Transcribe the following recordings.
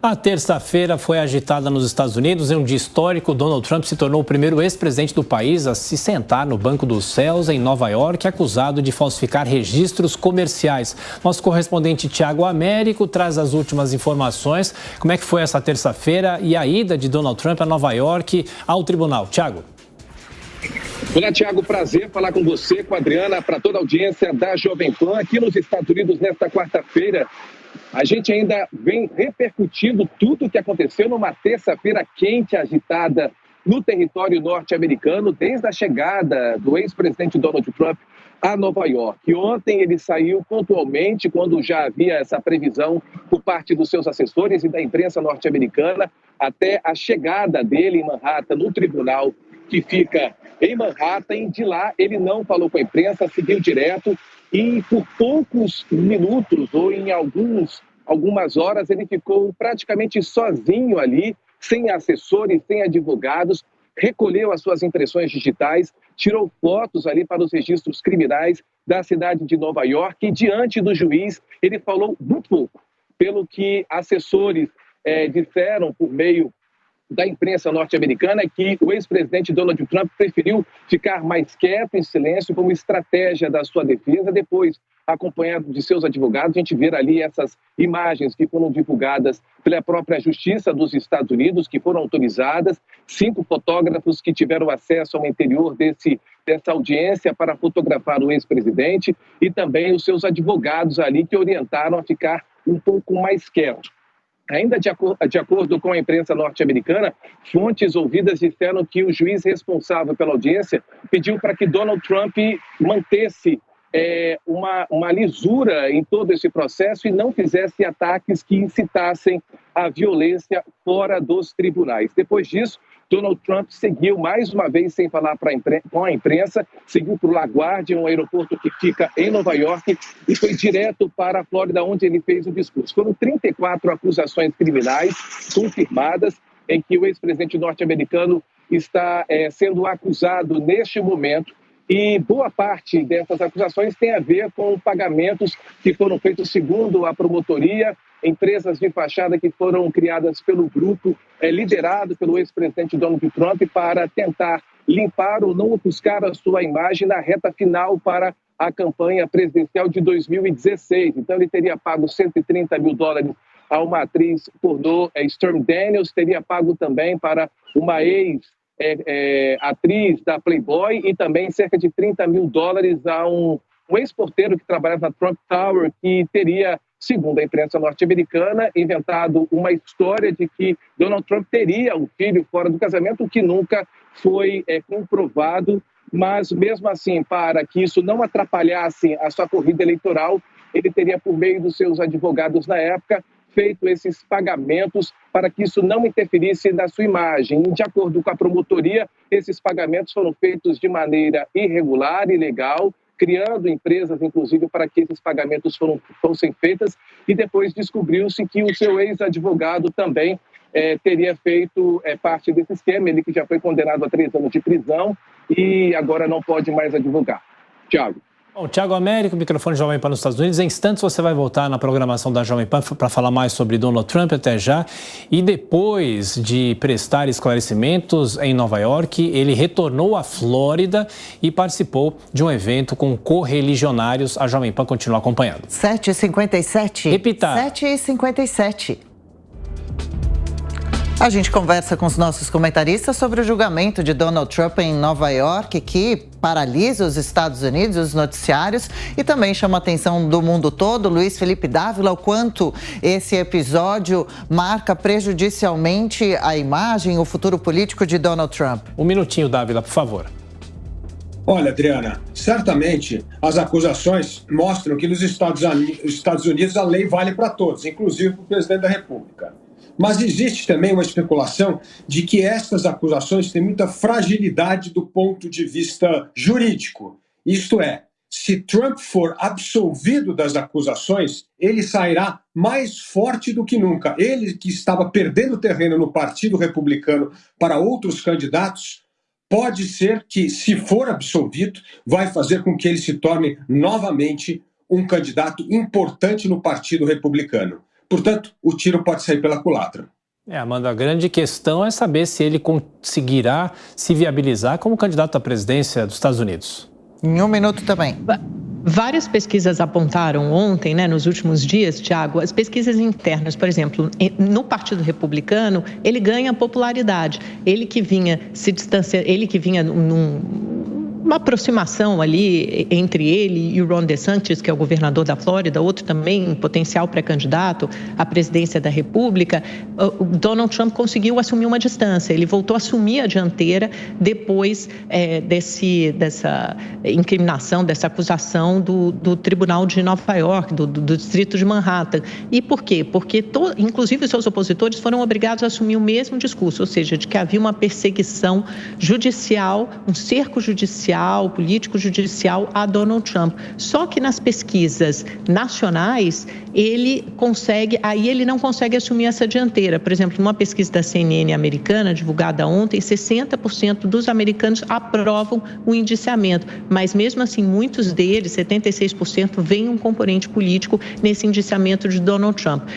A terça-feira foi agitada nos Estados Unidos. Em um dia histórico, Donald Trump se tornou o primeiro ex-presidente do país a se sentar no Banco dos Céus, em Nova York, acusado de falsificar registros comerciais. Nosso correspondente Thiago Américo traz as últimas informações. Como é que foi essa terça-feira e a ida de Donald Trump a Nova York ao tribunal? Thiago. Olá, Thiago. Prazer falar com você, com a Adriana, para toda a audiência da Jovem Pan aqui nos Estados Unidos nesta quarta-feira. A gente ainda vem repercutindo tudo o que aconteceu numa terça-feira quente, agitada no território norte-americano, desde a chegada do ex-presidente Donald Trump a Nova York. E ontem ele saiu pontualmente, quando já havia essa previsão por parte dos seus assessores e da imprensa norte-americana, até a chegada dele em Manhattan, no tribunal que fica em Manhattan. E de lá ele não falou com a imprensa, seguiu direto. E por poucos minutos, ou em algumas horas, ele ficou praticamente sozinho ali, sem assessores, sem advogados, recolheu as suas impressões digitais, tirou fotos ali para os registros criminais da cidade de Nova York e, diante do juiz, ele falou muito pouco. Pelo que assessores disseram por meio da imprensa norte-americana, é que o ex-presidente Donald Trump preferiu ficar mais quieto, em silêncio, como estratégia da sua defesa. Depois, acompanhado de seus advogados, a gente vê ali essas imagens que foram divulgadas pela própria Justiça dos Estados Unidos, que foram autorizadas, 5 fotógrafos que tiveram acesso ao interior dessa audiência para fotografar o ex-presidente, e também os seus advogados ali que orientaram a ficar um pouco mais quieto. Ainda de acordo com a imprensa norte-americana, fontes ouvidas disseram que o juiz responsável pela audiência pediu para que Donald Trump mantesse uma lisura em todo esse processo e não fizesse ataques que incitassem a violência fora dos tribunais. Depois disso, Donald Trump seguiu mais uma vez sem falar com a imprensa, seguiu para o LaGuardia, um aeroporto que fica em Nova York, e foi direto para a Flórida, onde ele fez o discurso. Foram 34 acusações criminais confirmadas em que o ex-presidente norte-americano está sendo acusado neste momento. E boa parte dessas acusações tem a ver com pagamentos que foram feitos segundo a promotoria, empresas de fachada que foram criadas pelo grupo liderado pelo ex-presidente Donald Trump para tentar limpar ou não ofuscar a sua imagem na reta final para a campanha presidencial de 2016. Então ele teria pago $130 mil a uma atriz pornô, Stormy Daniels, teria pago também para uma atriz da Playboy e também cerca de $30 mil a um ex-porteiro que trabalhava na Trump Tower, que teria, segundo a imprensa norte-americana, inventado uma história de que Donald Trump teria um filho fora do casamento, o que nunca foi comprovado. Mas, mesmo assim, para que isso não atrapalhasse a sua corrida eleitoral, ele teria, por meio dos seus advogados na época, feito esses pagamentos para que isso não interferisse na sua imagem. E, de acordo com a promotoria, esses pagamentos foram feitos de maneira irregular, ilegal, criando empresas, inclusive, para que esses pagamentos fossem feitos. E depois descobriu-se que o seu ex-advogado também teria feito parte desse esquema, ele que já foi condenado a 3 anos de prisão e agora não pode mais advogar. Thiago. Bom, Thiago Américo, microfone Jovem Pan nos Estados Unidos. Em instantes você vai voltar na programação da Jovem Pan para falar mais sobre Donald Trump, até já. E depois de prestar esclarecimentos em Nova York, ele retornou à Flórida e participou de um evento com correligionários. A Jovem Pan continua acompanhando. 7h57. Repita. 7h57. A gente conversa com os nossos comentaristas sobre o julgamento de Donald Trump em Nova York, que paralisa os Estados Unidos, os noticiários, e também chama a atenção do mundo todo. Luiz Felipe Dávila, o quanto esse episódio marca prejudicialmente a imagem, o futuro político de Donald Trump. Um minutinho, Dávila, por favor. Olha, Adriana, certamente as acusações mostram que nos Estados Unidos a lei vale para todos, inclusive para o presidente da República. Mas existe também uma especulação de que essas acusações têm muita fragilidade do ponto de vista jurídico. Isto é, se Trump for absolvido das acusações, ele sairá mais forte do que nunca. Ele, que estava perdendo terreno no Partido Republicano para outros candidatos, pode ser que, se for absolvido, vai fazer com que ele se torne novamente um candidato importante no Partido Republicano. Portanto, o tiro pode sair pela culatra. Amanda, a grande questão é saber se ele conseguirá se viabilizar como candidato à presidência dos Estados Unidos. Em um minuto também. Várias pesquisas apontaram ontem, nos últimos dias, Tiago, as pesquisas internas, por exemplo, no Partido Republicano, ele ganha popularidade. Ele que vinha se distanciando, ele que vinha uma aproximação ali entre ele e o Ron DeSantis, que é o governador da Flórida, outro também potencial pré-candidato à presidência da República. O Donald Trump conseguiu assumir uma distância, ele voltou a assumir a dianteira depois dessa incriminação, dessa acusação do Tribunal de Nova York, do Distrito de Manhattan. E por quê? Porque, inclusive, os seus opositores foram obrigados a assumir o mesmo discurso, ou seja, de que havia uma perseguição judicial, um cerco judicial, político-judicial a Donald Trump. Só que nas pesquisas nacionais, ele não consegue assumir essa dianteira. Por exemplo, numa pesquisa da CNN americana, divulgada ontem, 60% dos americanos aprovam o indiciamento. Mas mesmo assim, muitos deles, 76%, veem um componente político nesse indiciamento de Donald Trump.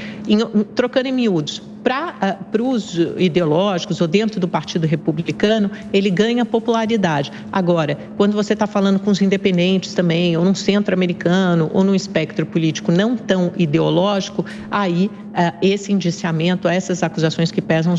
Trocando em miúdos, para os ideológicos ou dentro do Partido Republicano, ele ganha popularidade. Agora, quando você está falando com os independentes também, ou num centro americano, ou num espectro político não tão ideológico, aí esse indiciamento, essas acusações que pesam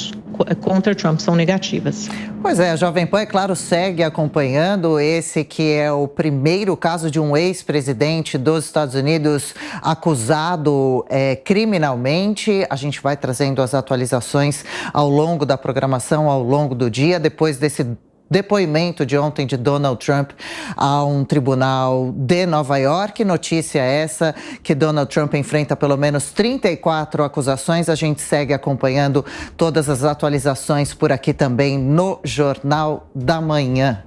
contra Trump são negativas. Pois é, a Jovem Pan, é claro, segue acompanhando esse que é o primeiro caso de um ex-presidente dos Estados Unidos acusado criminalmente. A gente vai trazendo as atualizações ao longo da programação, ao longo do dia, depois desse depoimento de ontem de Donald Trump a um tribunal de Nova York. Notícia essa que Donald Trump enfrenta pelo menos 34 acusações. A gente segue acompanhando todas as atualizações por aqui também no Jornal da Manhã.